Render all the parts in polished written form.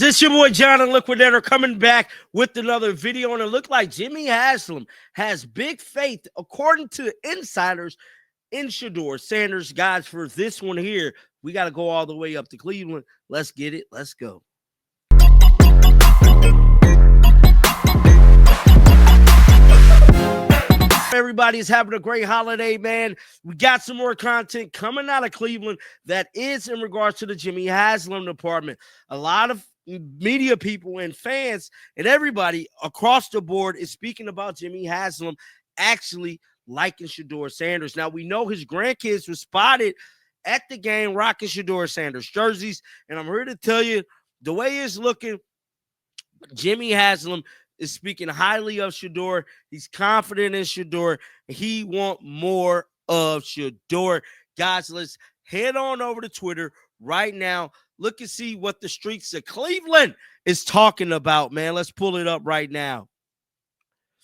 This is your boy John and Liquidator coming back with another video, and it looked like Jimmy Haslam has big faith, according to insiders, in Shedeur Sanders. Guys, for this one here, we got to go all the way up to Cleveland. Let's get it. Let's go. Everybody's having a great holiday, man. We got some more content coming out of Cleveland that is in regards to the Jimmy Haslam department. A lot of media people and fans and everybody across the board is speaking about Jimmy Haslam actually liking Shedeur Sanders. Now, we know his grandkids were spotted at the game rocking Shedeur Sanders jerseys, and I'm here to tell you, the way it's looking, Jimmy Haslam is speaking highly of Shedeur. He's confident in Shedeur. He wants more of Shedeur. Guys, let's head on over to Twitter right now. Look and see what the streets of Cleveland is talking about, man. Let's pull it up right now.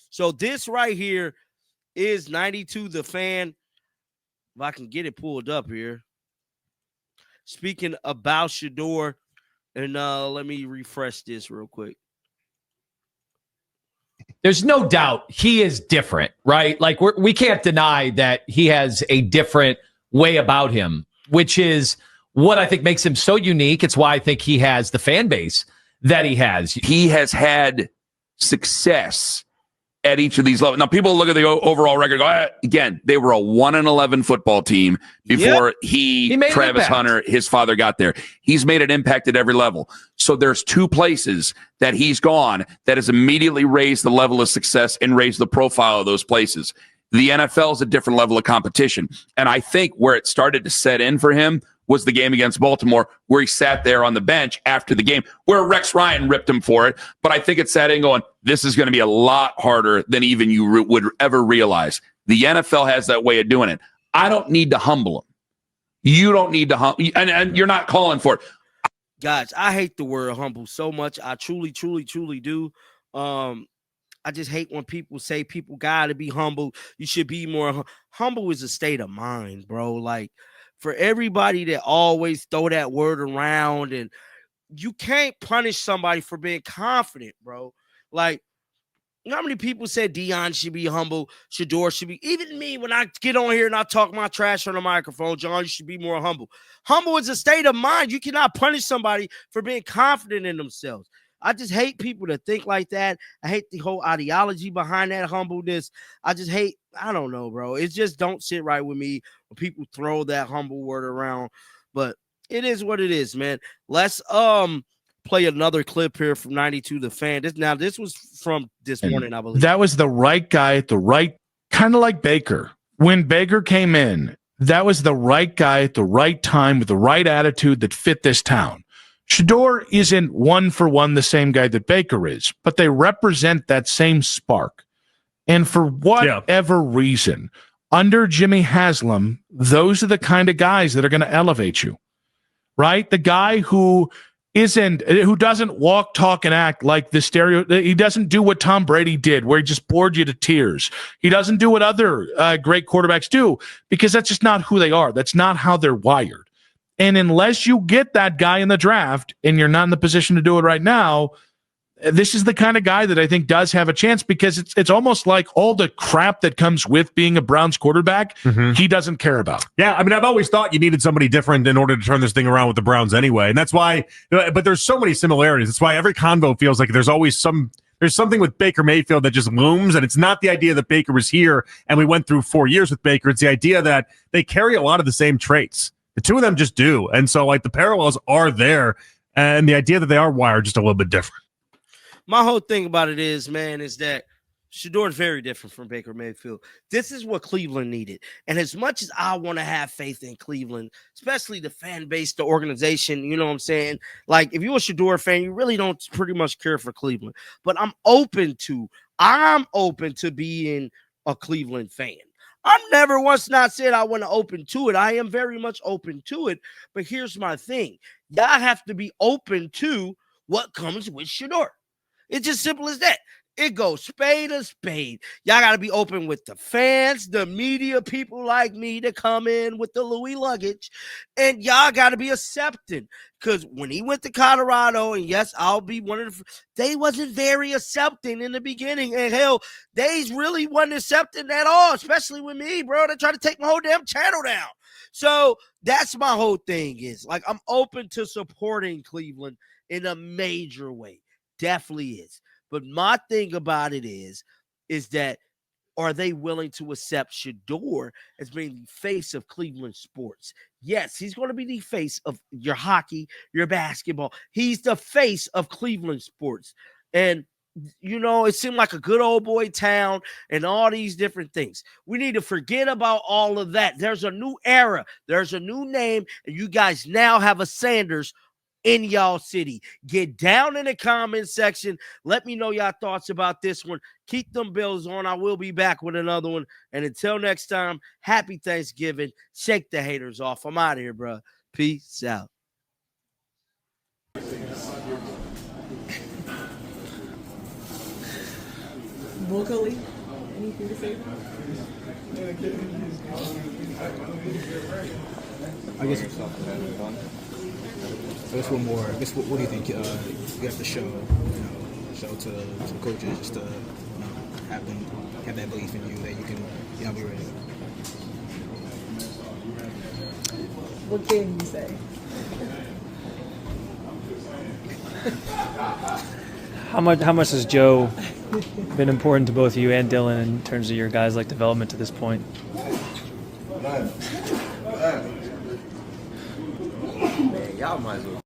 So this right here is 92 The Fan. If I can get it pulled up here. Speaking about Shedeur, and let me refresh this real quick. There's no doubt he is different, right? Like we can't deny that he has a different way about him, which is what I think makes him so unique. It's why I think he has the fan base that he has. He has had success at each of these levels. Now, people look at the overall record, go, again, they were a 1-11 football team before he Travis Hunter, his father, got there. He's made an impact at every level. So there's two places that he's gone that has immediately raised the level of success and raised the profile of those places. The NFL is a different level of competition. And I think where it started to set in for him was the game against Baltimore, where he sat there on the bench after the game, where Rex Ryan ripped him for it. But I think it sat in going, this is going to be a lot harder than even you would ever realize. The NFL has that way of doing it. I don't need to humble him. You don't need to humble, and you're not calling for it. Guys, I hate the word humble so much. I truly, truly, truly do. I just hate when people say people got to be humble. You should be more humble. Is a state of mind, bro. Like, for everybody that always throw that word around, and you can't punish somebody for being confident, bro. Like, you know how many people said Deion should be humble, Shedeur should be, even me, when I get on here and I talk my trash on the microphone, John, you should be more humble. Humble is a state of mind. You cannot punish somebody for being confident in themselves. I just hate people that think like that. I hate the whole ideology behind that humbleness. I just hate, I don't know, bro. It just don't sit right with me when people throw that humble word around. But it is what it is, man. Let's play another clip here from 92 The Fan. This was from this morning, I believe. That was the right guy at the right, kind of like Baker. When Baker came in, that was the right guy at the right time with the right attitude that fit this town. Shedeur isn't one for one the same guy that Baker is, but they represent that same spark. And for whatever reason, under Jimmy Haslam, those are the kind of guys that are going to elevate you, right? The guy who doesn't walk, talk, and act like the stereo. He doesn't do what Tom Brady did, where he just bored you to tears. He doesn't do what other great quarterbacks do, because that's just not who they are. That's not how they're wired. And unless you get that guy in the draft, and you're not in the position to do it right now, this is the kind of guy that I think does have a chance, because it's almost like all the crap that comes with being a Browns quarterback, he doesn't care about. Yeah, I mean, I've always thought you needed somebody different in order to turn this thing around with the Browns anyway. And that's why, but there's so many similarities. That's why every convo feels like there's something with Baker Mayfield that just looms, and it's not the idea that Baker was here and we went through 4 years with Baker. It's the idea that they carry a lot of the same traits. The two of them just do. And so, like, the parallels are there, and the idea that they are wired just a little bit different. My whole thing about it is, man, is that Shedeur is very different from Baker Mayfield. This is what Cleveland needed. And as much as I want to have faith in Cleveland, especially the fan base, the organization, you know what I'm saying? Like, if you're a Shedeur fan, you really don't pretty much care for Cleveland. But I'm open to being a Cleveland fan. I've never once not said I want to open to it. I am very much open to it. But here's my thing. Y'all have to be open to what comes with Shedeur. It's just simple as that. It goes spade to spade. Y'all got to be open with the fans, the media, people like me that come in with the Louis luggage. And y'all got to be accepting. Because when he went to Colorado, and yes, I'll be one of the, they wasn't very accepting in the beginning. And hell, they really wasn't accepting at all, especially with me, bro. They tried to take my whole damn channel down. So that's my whole thing is, like, I'm open to supporting Cleveland in a major way. Definitely is. But my thing about it is that are they willing to accept Shedeur as being the face of Cleveland sports? Yes, he's going to be the face of your hockey, your basketball. He's the face of Cleveland sports. And, you know, it seemed like a good old boy town and all these different things. We need to forget about all of that. There's a new era. There's a new name. And you guys now have a Sanders in y'all city. Get down in the comment section. Let me know y'all thoughts about this one. Keep them bills on. I will be back with another one. And until next time, happy Thanksgiving. Shake the haters off. I'm out of here, bro. Peace out. Vocally, anything to say? I guess one more. I guess what do you think? You have to show, show to the coaches just to have them have that belief in you that you can, be ready. What can you say? How much has Joe been important to both you and Dylan in terms of your guys' development to this point? Man, y'all might as well.